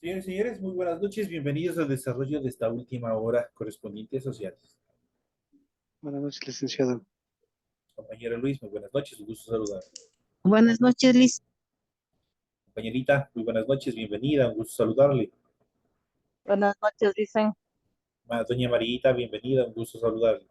Señores y señores, muy buenas noches. Bienvenidos al desarrollo de esta última hora correspondiente a sociales. Buenas noches, licenciado. Compañero Luis, muy buenas noches. Un gusto saludar. Buenas noches, Liz. Compañerita, muy buenas noches. Bienvenida. Un gusto saludarle. Buenas noches, dicen. Doña Marita, bienvenida. Un gusto saludarle.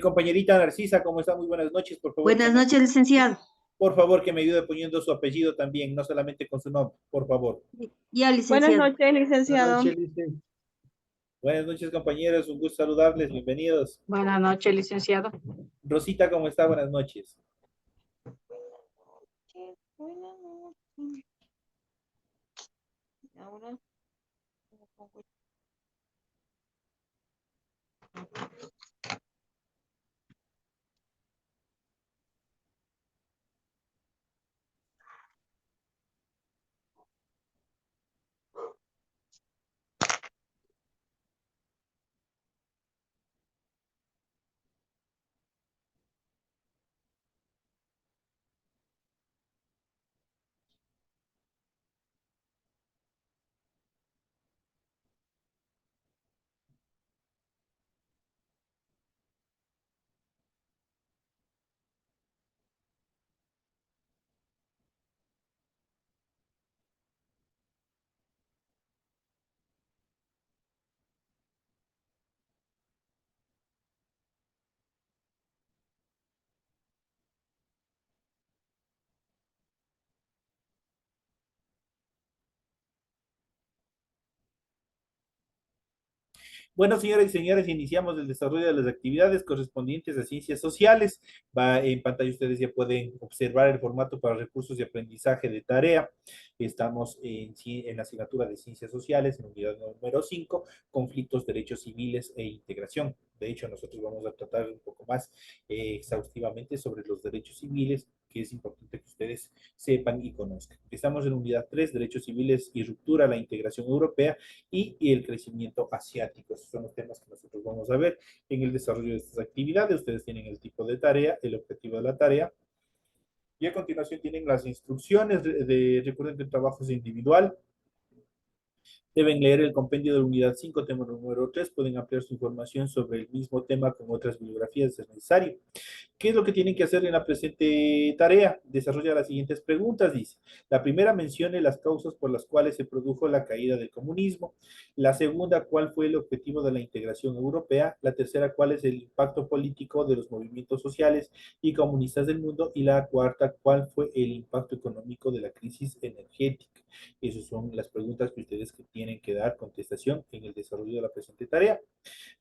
Compañerita Narcisa, ¿cómo está? Muy buenas noches. Buenas noches, licenciado. Por favor, que me ayude poniendo su apellido también, no solamente con su nombre, por favor. Ya, Buenas licenciado. noches, Buenas licenciado. noches, buenas noches, compañeros. Un gusto saludarles. Bienvenidos. Buenas noches, licenciado. Rosita, ¿cómo está? Buenas noches. Buenas noches. Ahora, Bueno, señoras y señores, iniciamos el desarrollo de las actividades correspondientes a ciencias sociales. En pantalla ustedes ya pueden observar el formato para recursos de aprendizaje de tarea. Estamos en la asignatura de ciencias sociales, en unidad número 5, conflictos, derechos civiles e integración. De hecho, nosotros vamos a tratar un poco más exhaustivamente sobre los derechos civiles, que es importante que ustedes sepan y conozcan. Estamos en unidad 3, derechos civiles y ruptura, la integración europea y el crecimiento asiático. Esos son los temas que nosotros vamos a ver en el desarrollo de estas actividades. Ustedes tienen el tipo de tarea, el objetivo de la tarea, y a continuación tienen las instrucciones recuerden que el trabajo es individual. Deben leer el compendio de la unidad 5, tema número 3. Pueden ampliar su información sobre el mismo tema con otras bibliografías si es necesario. ¿Qué es lo que tienen que hacer en la presente tarea? Desarrolla las siguientes preguntas, dice. La primera, mencione las causas por las cuales se produjo la caída del comunismo. La segunda, ¿cuál fue el objetivo de la integración europea? La tercera, ¿cuál es el impacto político de los movimientos sociales y comunistas del mundo? Y la cuarta, ¿cuál fue el impacto económico de la crisis energética? Esas son las preguntas que ustedes tienen que dar contestación en el desarrollo de la presente tarea.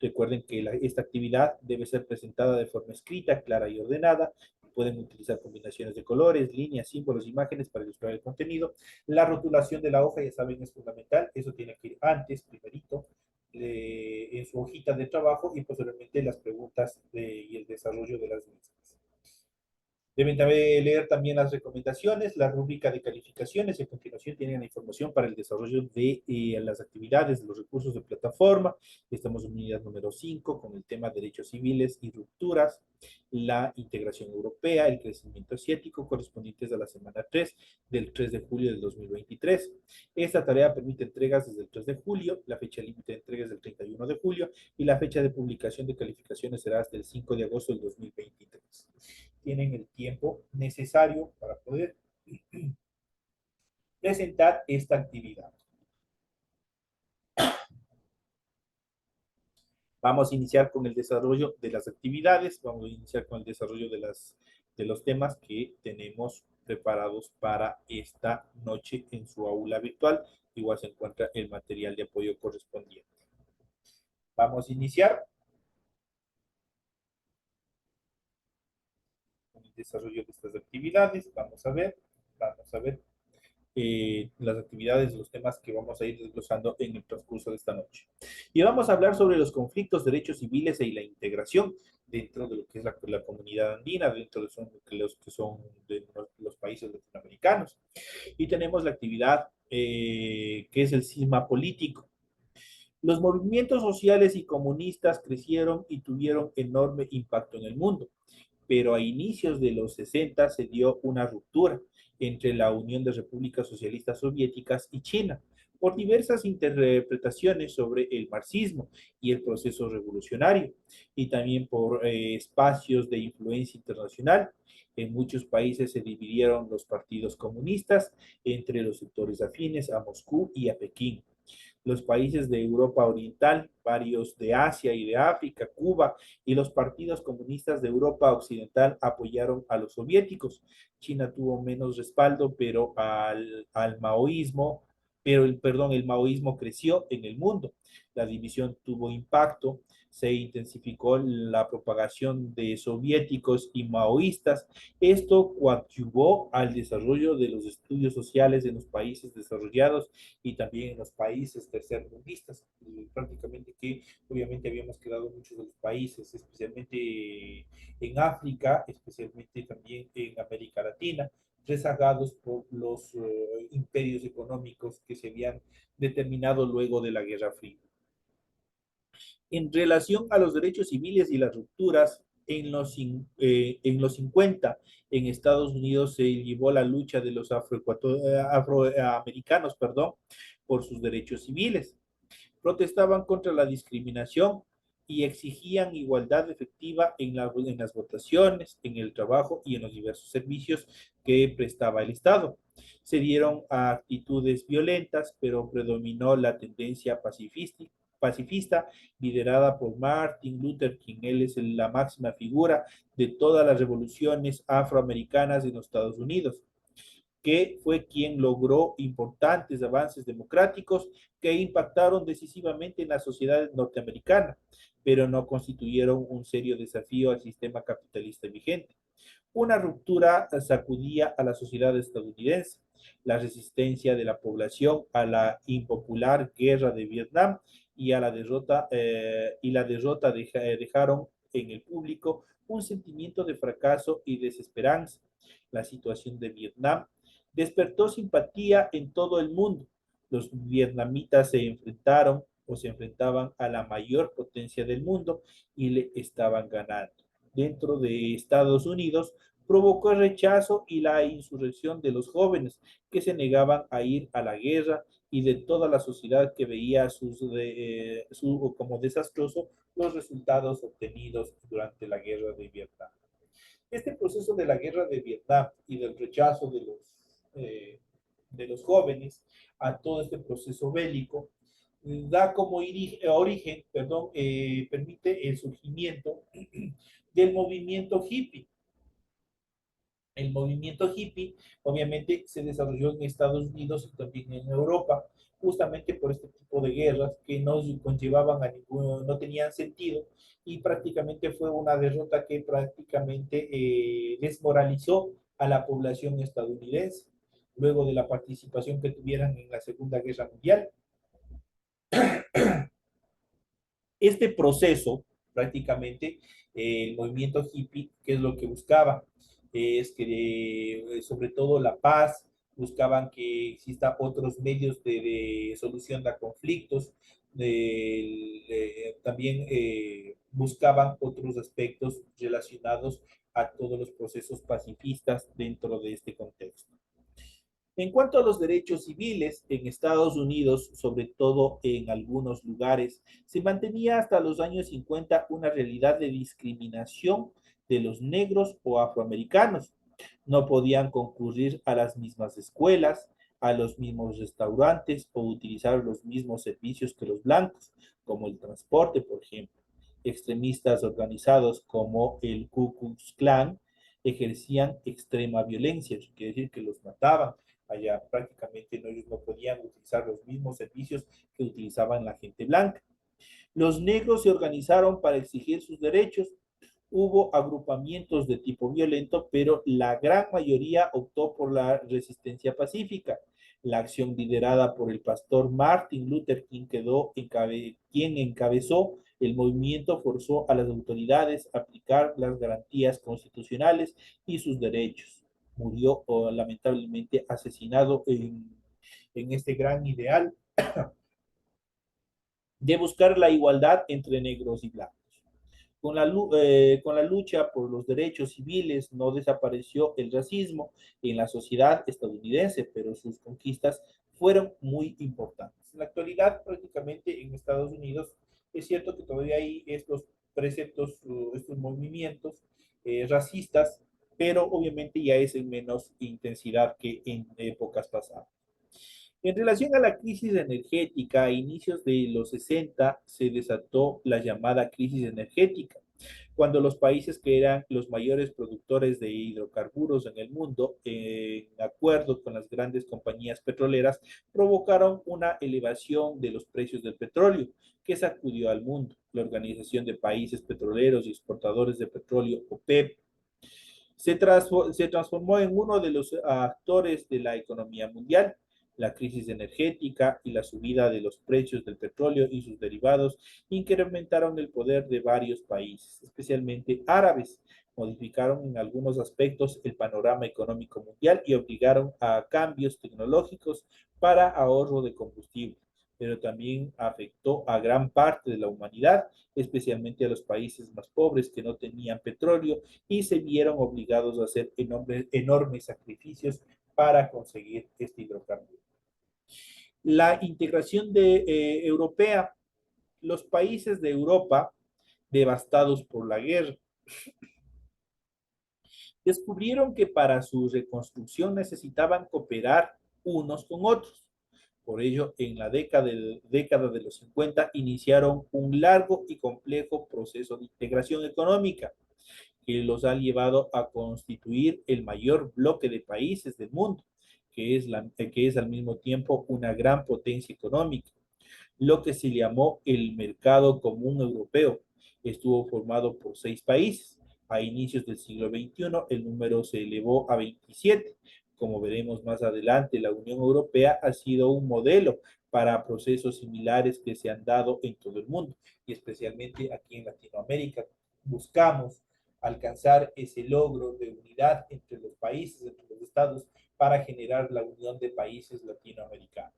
Recuerden que esta actividad debe ser presentada de forma escrita, clara y ordenada. Pueden utilizar combinaciones de colores, líneas, símbolos, imágenes para ilustrar el contenido. La rotulación de la hoja, ya saben, es fundamental. Eso tiene que ir antes, primerito, en su hojita de trabajo y posteriormente las preguntas y el desarrollo de las mismas. Deben leer también las recomendaciones, la rúbrica de calificaciones y a continuación tienen la información para el desarrollo de las actividades, los recursos de plataforma. Estamos en unidad número 5 con el tema derechos civiles y rupturas. la integración europea, el crecimiento asiático, correspondientes a la semana 3 del 3 de julio del 2023. Esta tarea permite entregas desde el 3 de julio, la fecha límite de entregas del 31 de julio y la fecha de publicación de calificaciones será hasta el 5 de agosto del 2023. Tienen el tiempo necesario para poder presentar esta actividad. Vamos a iniciar con el desarrollo de las actividades, vamos a iniciar con el desarrollo de los temas que tenemos preparados para esta noche en su aula virtual. Igual se encuentra el material de apoyo correspondiente. Vamos a iniciar con el desarrollo de estas actividades. Vamos a ver las actividades, los temas que vamos a ir desglosando en el transcurso de esta noche. Y vamos a hablar sobre los conflictos, derechos civiles y la integración dentro de lo que es la comunidad andina, dentro de los que son de los países latinoamericanos. Y tenemos la actividad que es el cisma político. Los movimientos sociales y comunistas crecieron y tuvieron enorme impacto en el mundo, pero a inicios de los 60 se dio una ruptura entre la Unión de Repúblicas Socialistas Soviéticas y China por diversas interpretaciones sobre el marxismo y el proceso revolucionario, y también por espacios de influencia internacional. En muchos países se dividieron los partidos comunistas entre los sectores afines a Moscú y a Pekín. Los países de Europa Oriental, varios de Asia y de África, Cuba y los partidos comunistas de Europa Occidental apoyaron a los soviéticos. China tuvo menos respaldo, pero al maoísmo, el maoísmo creció en el mundo. La división tuvo impacto, se intensificó la propagación de soviéticos y maoístas. Esto coadyuvó al desarrollo de los estudios sociales en los países desarrollados y también en los países tercermundistas. Prácticamente que obviamente habíamos quedado muchos de los países, especialmente en África, especialmente también en América Latina, rezagados por los imperios económicos que se habían determinado luego de la Guerra Fría. En relación a los derechos civiles y las rupturas, en los 50 en Estados Unidos se llevó la lucha de los afroamericanos, por sus derechos civiles. Protestaban contra la discriminación y exigían igualdad efectiva en las votaciones, en el trabajo y en los diversos servicios que prestaba el Estado. Se dieron a actitudes violentas, pero predominó la tendencia pacifista liderada por Martin Luther King. Él es la máxima figura de todas las revoluciones afroamericanas en los Estados Unidos, que fue quien logró importantes avances democráticos que impactaron decisivamente en la sociedad norteamericana, pero no constituyeron un serio desafío al sistema capitalista vigente. Una ruptura sacudía a la sociedad estadounidense. La resistencia de la población a la impopular guerra de Vietnam y a la derrota dejaron en el público un sentimiento de fracaso y desesperanza. La situación de Vietnam despertó simpatía en todo el mundo. Los vietnamitas se enfrentaban a la mayor potencia del mundo y le estaban ganando. Dentro de Estados Unidos, provocó el rechazo y la insurrección de los jóvenes que se negaban a ir a la guerra y de toda la sociedad que veía como desastroso los resultados obtenidos durante la guerra de Vietnam. Este proceso de la guerra de Vietnam y del rechazo de los jóvenes a todo este proceso bélico da como origen, permite el surgimiento del movimiento hippie. El movimiento hippie obviamente se desarrolló en Estados Unidos y también en Europa, justamente por este tipo de guerras que no conllevaban a ninguno, no tenían sentido, y prácticamente fue una derrota que prácticamente desmoralizó a la población estadounidense luego de la participación que tuvieran en la Segunda Guerra Mundial. Este proceso, prácticamente, el movimiento hippie, ¿qué es lo que buscaba? Es que, sobre todo, la paz, buscaban que existan otros medios de solución de conflictos, también buscaban otros aspectos relacionados a todos los procesos pacifistas dentro de este contexto. En cuanto a los derechos civiles, en Estados Unidos, sobre todo en algunos lugares, se mantenía hasta los años 50 una realidad de discriminación de los negros o afroamericanos. No podían concurrir a las mismas escuelas, a los mismos restaurantes o utilizar los mismos servicios que los blancos, como el transporte, por ejemplo. Extremistas organizados como el Ku Klux Klan ejercían extrema violencia, eso quiere decir que los mataban. Allá prácticamente no, ellos no podían utilizar los mismos servicios que utilizaban la gente blanca. Los negros se organizaron para exigir sus derechos. Hubo agrupamientos de tipo violento, pero la gran mayoría optó por la resistencia pacífica. La acción liderada por el pastor Martin Luther King quien encabezó el movimiento, forzó a las autoridades a aplicar las garantías constitucionales y sus derechos. Murió lamentablemente asesinado en este gran ideal de buscar la igualdad entre negros y blancos. Con la lucha por los derechos civiles no desapareció el racismo en la sociedad estadounidense, pero sus conquistas fueron muy importantes. En la actualidad, prácticamente en Estados Unidos, es cierto que todavía hay estos preceptos, estos movimientos racistas, pero obviamente ya es en menos intensidad que en épocas pasadas. En relación a la crisis energética, a inicios de los 60 se desató la llamada crisis energética, cuando los países que eran los mayores productores de hidrocarburos en el mundo, en acuerdo con las grandes compañías petroleras, provocaron una elevación de los precios del petróleo que sacudió al mundo. La Organización de Países Petroleros y Exportadores de Petróleo, OPEP, se transformó en uno de los actores de la economía mundial. La crisis energética y la subida de los precios del petróleo y sus derivados incrementaron el poder de varios países, especialmente árabes. Modificaron en algunos aspectos el panorama económico mundial y obligaron a cambios tecnológicos para ahorro de combustible, pero también afectó a gran parte de la humanidad, especialmente a los países más pobres que no tenían petróleo y se vieron obligados a hacer enormes sacrificios para conseguir este hidrocarburo. La integración europea, los países de Europa devastados por la guerra, descubrieron que para su reconstrucción necesitaban cooperar unos con otros. Por ello, en la década de los 50 iniciaron un largo y complejo proceso de integración económica que los ha llevado a constituir el mayor bloque de países del mundo, que es al mismo tiempo una gran potencia económica. Lo que se llamó el Mercado Común Europeo estuvo formado por 6 países. A inicios del siglo XXI, el número se elevó a 27. Como veremos más adelante, la Unión Europea ha sido un modelo para procesos similares que se han dado en todo el mundo y especialmente aquí en Latinoamérica. Buscamos alcanzar ese logro de unidad entre los países, entre los estados, para generar la unión de países latinoamericanos.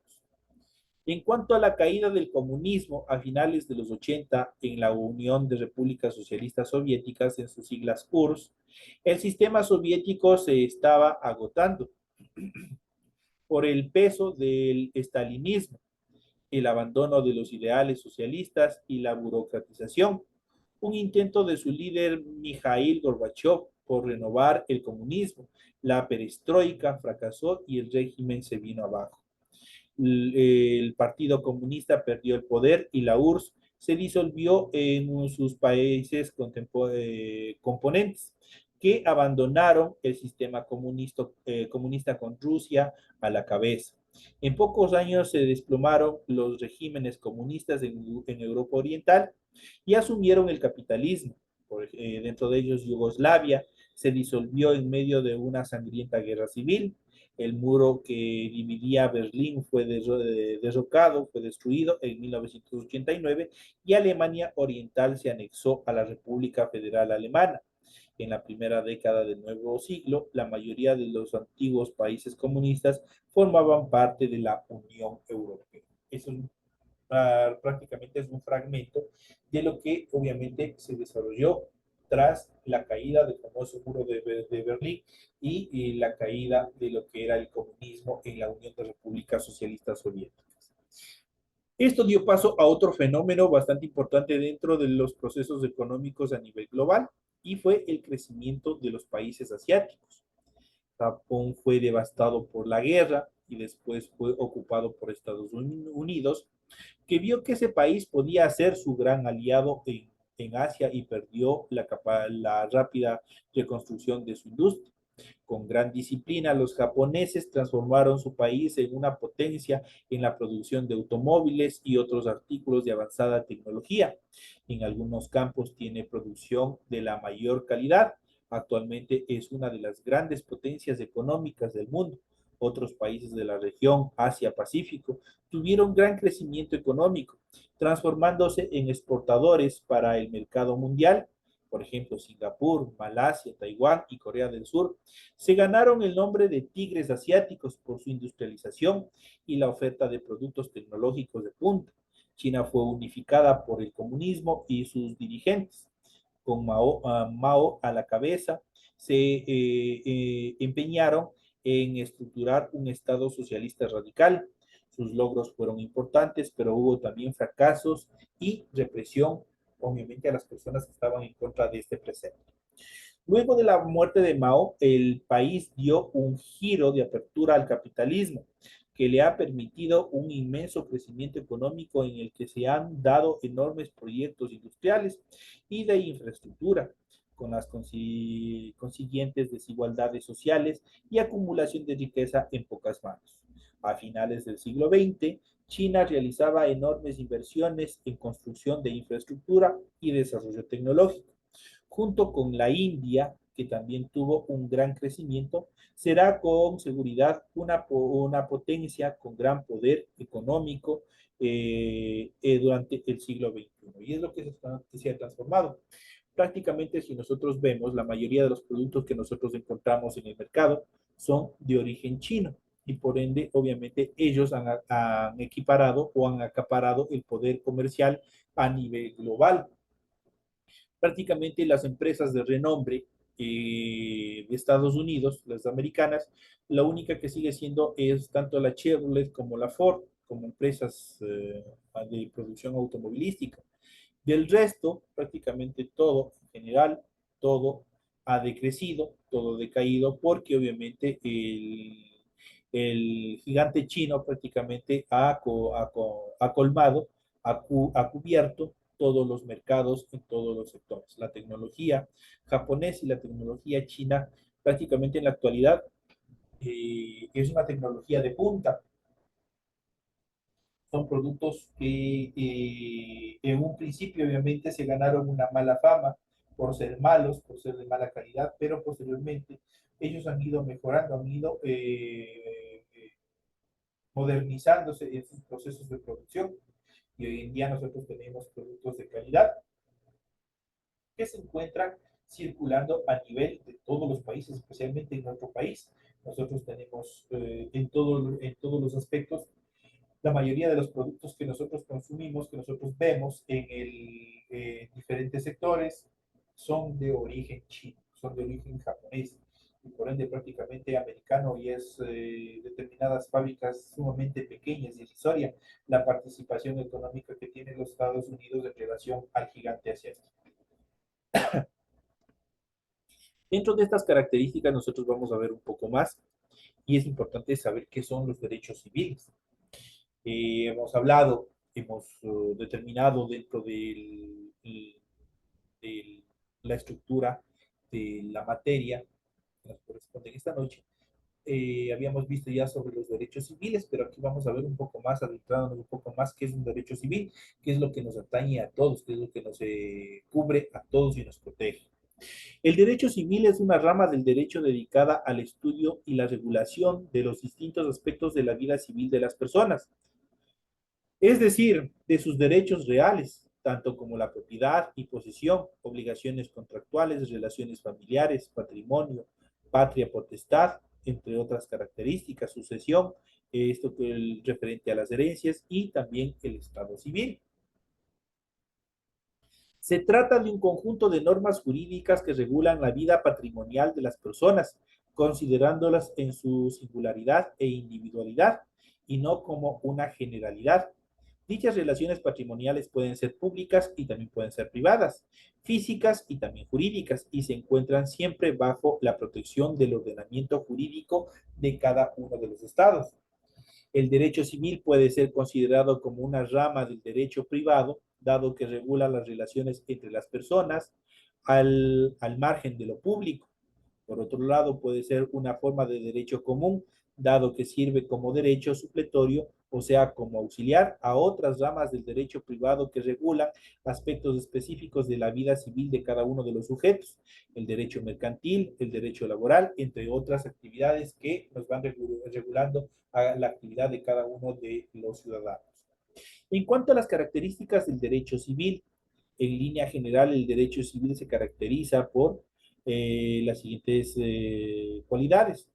En cuanto a la caída del comunismo a finales de los 80 en la Unión de Repúblicas Socialistas Soviéticas, en sus siglas URSS, el sistema soviético se estaba agotando por el peso del estalinismo, el abandono de los ideales socialistas y la burocratización. Un intento de su líder Mikhail Gorbachev por renovar el comunismo. La perestroika fracasó y el régimen se vino abajo. El Partido Comunista perdió el poder y la URSS se disolvió en sus países componentes que abandonaron el sistema comunista con Rusia a la cabeza. En pocos años se desplomaron los regímenes comunistas en Europa Oriental y asumieron el capitalismo. Dentro de ellos Yugoslavia se disolvió en medio de una sangrienta guerra civil. El muro que dividía Berlín fue derrocado, fue destruido en 1989 y Alemania Oriental se anexó a la República Federal Alemana. En la primera década del nuevo siglo, la mayoría de los antiguos países comunistas formaban parte de la Unión Europea. Eso prácticamente es un fragmento de lo que obviamente se desarrolló tras la caída del famoso muro de Berlín y la caída de lo que era el comunismo en la Unión de Repúblicas Socialistas Soviéticas. Esto dio paso a otro fenómeno bastante importante dentro de los procesos económicos a nivel global y fue el crecimiento de los países asiáticos. Japón fue devastado por la guerra y después fue ocupado por Estados Unidos, que vio que ese país podía ser su gran aliado en Asia y perdió la rápida reconstrucción de su industria. Con gran disciplina, los japoneses transformaron su país en una potencia en la producción de automóviles y otros artículos de avanzada tecnología. En algunos campos tiene producción de la mayor calidad. Actualmente es una de las grandes potencias económicas del mundo. Otros países de la región Asia-Pacífico tuvieron gran crecimiento económico, transformándose en exportadores para el mercado mundial. Por ejemplo, Singapur, Malasia, Taiwán y Corea del Sur se ganaron el nombre de tigres asiáticos por su industrialización y la oferta de productos tecnológicos de punta. China fue unificada por el comunismo y sus dirigentes. Con Mao a la cabeza, se empeñaron en estructurar un Estado socialista radical. Sus logros fueron importantes, pero hubo también fracasos y represión, obviamente, a las personas que estaban en contra de este precepto. Luego de la muerte de Mao, el país dio un giro de apertura al capitalismo que le ha permitido un inmenso crecimiento económico en el que se han dado enormes proyectos industriales y de infraestructura, con las consiguientes desigualdades sociales y acumulación de riqueza en pocas manos. A finales del siglo XX, China realizaba enormes inversiones en construcción de infraestructura y desarrollo tecnológico. Junto con la India, que también tuvo un gran crecimiento, será con seguridad una potencia con gran poder económico durante el siglo XXI. Y es lo que se ha transformado. Prácticamente, si nosotros vemos, la mayoría de los productos que nosotros encontramos en el mercado son de origen chino. Y por ende, obviamente, ellos han equiparado o han acaparado el poder comercial a nivel global. Prácticamente las empresas de renombre de Estados Unidos, las americanas, la única que sigue siendo es tanto la Chevrolet como la Ford, como empresas de producción automovilística. Del resto, prácticamente todo, en general, todo ha decrecido, todo decaído, porque obviamente el gigante chino prácticamente ha colmado, ha cubierto todos los mercados en todos los sectores. La tecnología japonesa y la tecnología china prácticamente en la actualidad es una tecnología de punta. Son productos que en un principio obviamente se ganaron una mala fama por ser malos, por ser de mala calidad, pero posteriormente ellos han ido mejorando, han ido modernizándose en sus procesos de producción y hoy en día nosotros tenemos productos de calidad que se encuentran circulando a nivel de todos los países, especialmente en nuestro país. Nosotros tenemos en todos los aspectos la mayoría de los productos que nosotros consumimos, que nosotros vemos diferentes sectores, son de origen chino, son de origen japonés y por ende prácticamente americano y es determinadas fábricas sumamente pequeñas y irrisoria la participación económica que tienen los Estados Unidos en relación al gigante asiático. Dentro de estas características nosotros vamos a ver un poco más y es importante saber qué son los derechos civiles. Hemos hablado, hemos determinado dentro de la estructura de la materia que nos corresponde esta noche. Habíamos visto ya sobre los derechos civiles, pero aquí vamos a ver un poco más, adentrándonos un poco más qué es un derecho civil, qué es lo que nos atañe a todos, qué es lo que nos cubre a todos y nos protege. El derecho civil es una rama del derecho dedicada al estudio y la regulación de los distintos aspectos de la vida civil de las personas, es decir, de sus derechos reales, tanto como la propiedad y posesión, obligaciones contractuales, relaciones familiares, patrimonio, patria potestad, entre otras características, sucesión, esto que el referente a las herencias y también el estado civil. Se trata de un conjunto de normas jurídicas que regulan la vida patrimonial de las personas, considerándolas en su singularidad e individualidad y no como una generalidad. Dichas relaciones patrimoniales pueden ser públicas y también pueden ser privadas, físicas y también jurídicas, y se encuentran siempre bajo la protección del ordenamiento jurídico de cada uno de los estados. El derecho civil puede ser considerado como una rama del derecho privado, dado que regula las relaciones entre las personas al margen de lo público. Por otro lado, puede ser una forma de derecho común, dado que sirve como derecho supletorio, o sea, como auxiliar a otras ramas del derecho privado que regulan aspectos específicos de la vida civil de cada uno de los sujetos, el derecho mercantil, el derecho laboral, entre otras actividades que nos van regulando a la actividad de cada uno de los ciudadanos. En cuanto a las características del derecho civil, en línea general, el derecho civil se caracteriza por las siguientes cualidades.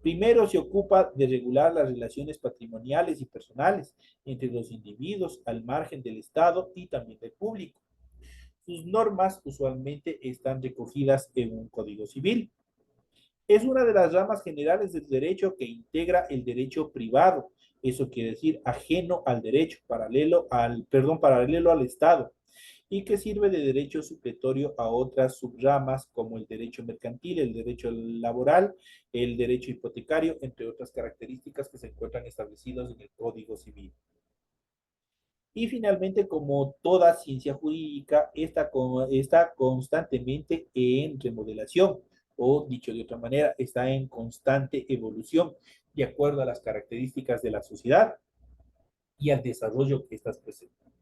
Primero, se ocupa de regular las relaciones patrimoniales y personales entre los individuos al margen del Estado y también del público. Sus normas usualmente están recogidas en un código civil. Es una de las ramas generales del derecho que integra el derecho privado. Eso quiere decir ajeno al derecho, paralelo al Estado, y que sirve de derecho supletorio a otras subramas como el derecho mercantil, el derecho laboral, el derecho hipotecario, entre otras características que se encuentran establecidas en el Código Civil. Y finalmente, como toda ciencia jurídica, está constantemente en remodelación, o dicho de otra manera, está en constante evolución, de acuerdo a las características de la sociedad y al desarrollo que éstas presentan.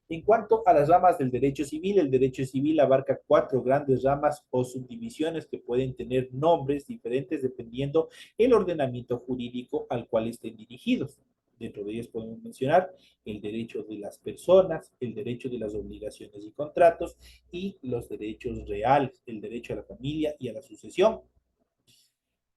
En cuanto a las ramas del derecho civil, el derecho civil abarca 4 grandes ramas o subdivisiones que pueden tener nombres diferentes dependiendo el ordenamiento jurídico al cual estén dirigidos. Dentro de ellos podemos mencionar el derecho de las personas, el derecho de las obligaciones y contratos y los derechos reales, el derecho a la familia y a la sucesión.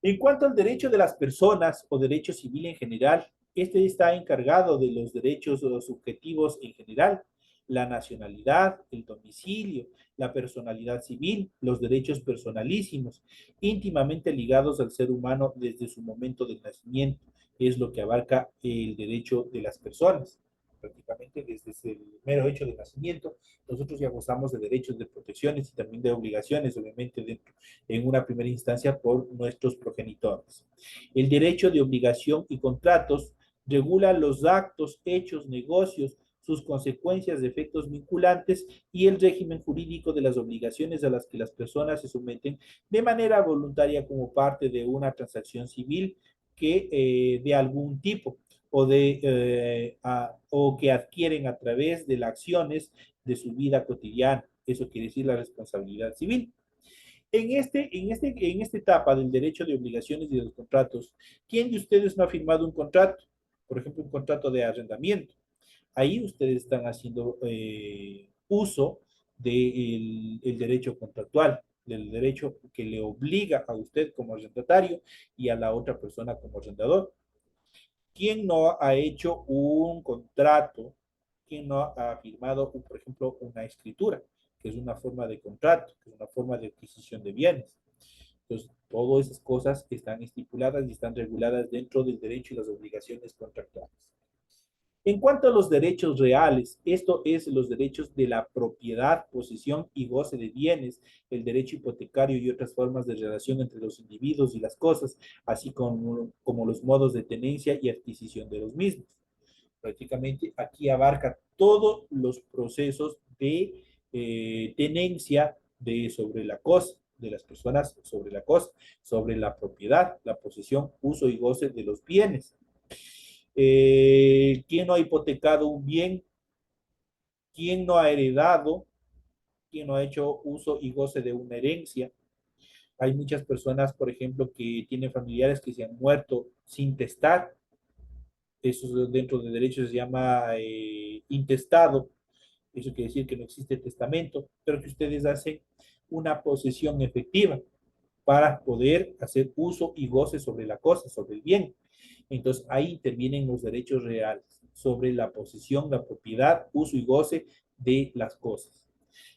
En cuanto al derecho de las personas o derecho civil en general, este está encargado de los derechos subjetivos en general, la nacionalidad, el domicilio, la personalidad civil, los derechos personalísimos, íntimamente ligados al ser humano desde su momento de nacimiento, es lo que abarca el derecho de las personas. Prácticamente desde el mero hecho de nacimiento, nosotros ya gozamos de derechos, de protecciones y también de obligaciones, obviamente, en una primera instancia por nuestros progenitores. El derecho de obligación y contratos regula los actos, hechos, negocios, sus consecuencias de efectos vinculantes y el régimen jurídico de las obligaciones a las que las personas se someten de manera voluntaria como parte de una transacción civil que de algún tipo o que adquieren a través de las acciones de su vida cotidiana. Eso quiere decir la responsabilidad civil. En esta etapa del derecho de obligaciones y de los contratos, ¿quién de ustedes no ha firmado un contrato? Por ejemplo, un contrato de arrendamiento. Ahí ustedes están haciendo uso del derecho contractual, del derecho que le obliga a usted como arrendatario y a la otra persona como arrendador. ¿Quién no ha hecho un contrato? ¿Quién no ha firmado, por ejemplo, una escritura, que es una forma de contrato, que es una forma de adquisición de bienes? Entonces, todas esas cosas están estipuladas y están reguladas dentro del derecho y las obligaciones contractuales. En cuanto a los derechos reales, esto es los derechos de la propiedad, posesión y goce de bienes, el derecho hipotecario y otras formas de relación entre los individuos y las cosas, así como los modos de tenencia y adquisición de los mismos. Prácticamente aquí abarca todos los procesos de tenencia sobre la cosa, de las personas sobre la cosa, sobre la propiedad, la posesión, uso y goce de los bienes. ¿Quién no ha hipotecado un bien? ¿Quién no ha heredado? ¿Quién no ha hecho uso y goce de una herencia? Hay muchas personas, por ejemplo, que tienen familiares que se han muerto sin testar. Eso dentro de derecho se llama intestado. Eso quiere decir que no existe testamento, pero que ustedes hacen una posesión efectiva para poder hacer uso y goce sobre la cosa, sobre el bien. Entonces, ahí intervienen los derechos reales sobre la posesión, la propiedad, uso y goce de las cosas.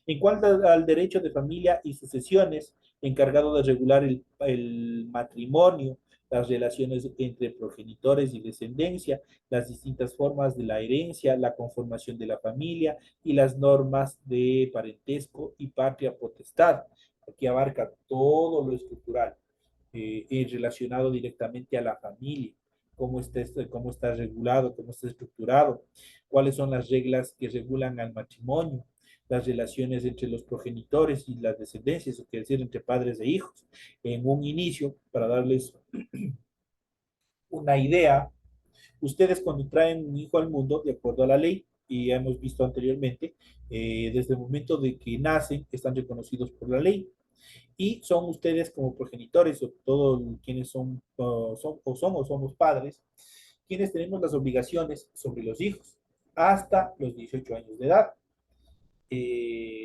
En cuanto al derecho de familia y sucesiones, encargado de regular el matrimonio, las relaciones entre progenitores y descendencia, las distintas formas de la herencia, la conformación de la familia y las normas de parentesco y patria potestad. Aquí abarca todo lo estructural relacionado directamente a la familia, cómo está regulado, cómo está estructurado, cuáles son las reglas que regulan al matrimonio, las relaciones entre los progenitores y las descendencias, o quiere decir, entre padres e hijos. En un inicio, para darles una idea, ustedes cuando traen un hijo al mundo, de acuerdo a la ley, y ya hemos visto anteriormente, desde el momento de que nacen, están reconocidos por la ley y son ustedes como progenitores o todos quienes son o somos padres, quienes tenemos las obligaciones sobre los hijos hasta los 18 años de edad,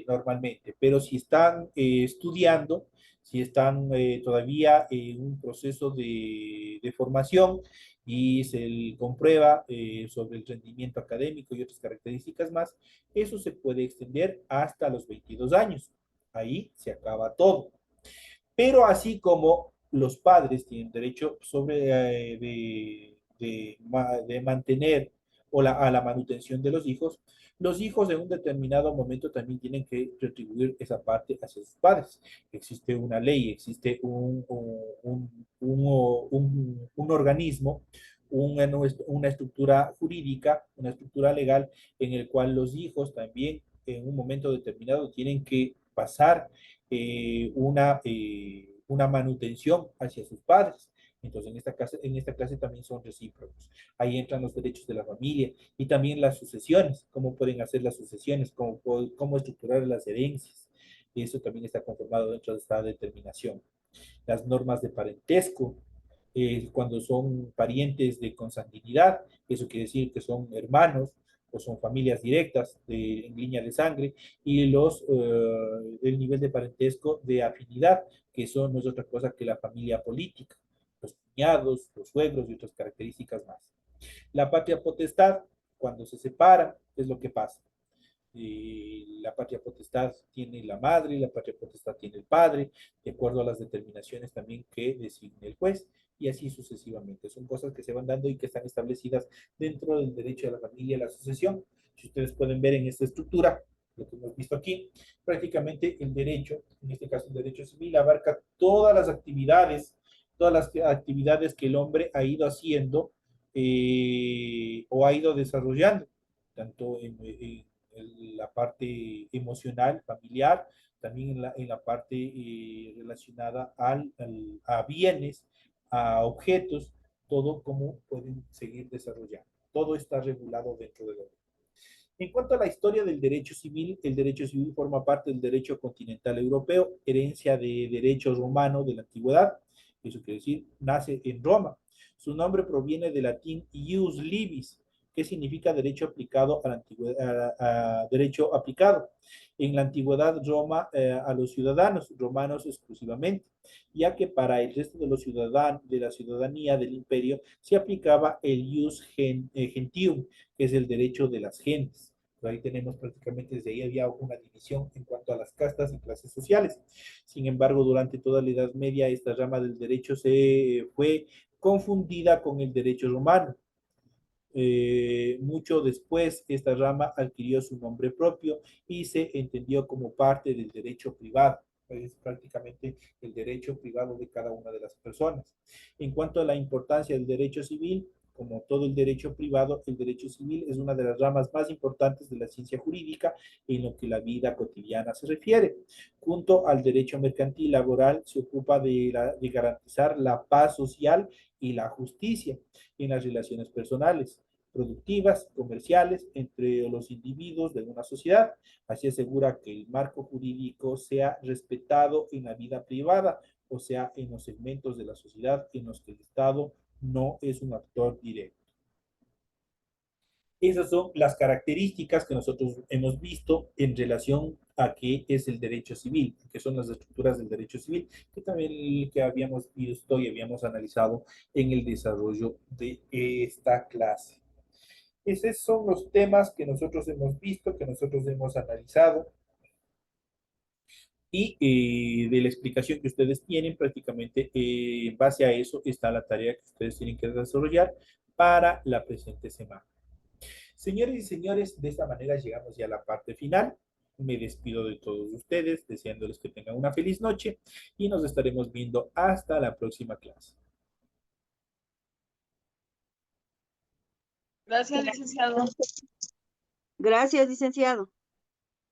normalmente. Pero si están estudiando, si están todavía en un proceso de formación y se comprueba sobre el rendimiento académico y otras características más, eso se puede extender hasta los 22 años. Ahí se acaba todo. Pero así como los padres tienen derecho de mantener a la manutención de los hijos en un determinado momento también tienen que retribuir esa parte hacia sus padres. Existe una ley, existe un organismo, una estructura jurídica, una estructura legal en el cual los hijos también en un momento determinado tienen que pasar una manutención hacia sus padres. Entonces, en esta clase también son recíprocos. Ahí entran los derechos de la familia y también las sucesiones, cómo pueden hacer las sucesiones, cómo estructurar las herencias. Y eso también está conformado dentro de esta determinación. Las normas de parentesco, cuando son parientes de consanguinidad, eso quiere decir que son hermanos o son familias directas en línea de sangre, y el nivel de parentesco de afinidad, que eso no es otra cosa que la familia política, los cuñados, los suegros y otras características más. La patria potestad, cuando se separan, es lo que pasa. La patria potestad tiene la madre, la patria potestad tiene el padre, de acuerdo a las determinaciones también que designe el juez, y así sucesivamente. Son cosas que se van dando y que están establecidas dentro del derecho a la familia y a la sucesión. Si ustedes pueden ver en esta estructura, lo que hemos visto aquí, prácticamente el derecho, en este caso el derecho civil, abarca todas las actividades que el hombre ha ido haciendo o ha ido desarrollando, tanto en la parte emocional, familiar, también en la parte relacionada a bienes, a objetos, todo como pueden seguir desarrollando. Todo está regulado dentro de la ley. En cuanto a la historia del derecho civil, el derecho civil forma parte del derecho continental europeo, herencia de derecho romano de la antigüedad. Eso quiere decir, nace en Roma. Su nombre proviene del latín ius libis, que significa derecho aplicado a la antigüedad, derecho aplicado. En la antigüedad Roma a los ciudadanos romanos exclusivamente, ya que para el resto de los ciudadanos de la ciudadanía del imperio se aplicaba el ius gentium, que es el derecho de las gentes. Pero ahí tenemos prácticamente, desde ahí había una división en cuanto a las castas y clases sociales. Sin embargo, durante toda la Edad Media, esta rama del derecho se fue confundida con el derecho romano. Mucho después, esta rama adquirió su nombre propio y se entendió como parte del derecho privado. Es prácticamente el derecho privado de cada una de las personas. En cuanto a la importancia del derecho civil, como todo el derecho privado, el derecho civil es una de las ramas más importantes de la ciencia jurídica en lo que la vida cotidiana se refiere. Junto al derecho mercantil laboral, se ocupa de garantizar la paz social y la justicia en las relaciones personales, productivas, comerciales, entre los individuos de una sociedad. Así asegura que el marco jurídico sea respetado en la vida privada, o sea, en los segmentos de la sociedad en los que el Estado no es un actor directo. Esas son las características que nosotros hemos visto en relación a qué es el derecho civil, que son las estructuras del derecho civil, que también que habíamos visto y habíamos analizado en el desarrollo de esta clase. Esos son los temas que nosotros hemos visto, que nosotros hemos analizado y de la explicación que ustedes tienen, prácticamente en base a eso está la tarea que ustedes tienen que desarrollar para la presente semana. Señores y señores, de esta manera llegamos ya a la parte final. Me despido de todos ustedes, deseándoles que tengan una feliz noche y nos estaremos viendo hasta la próxima clase. Gracias, licenciado. Gracias, licenciado.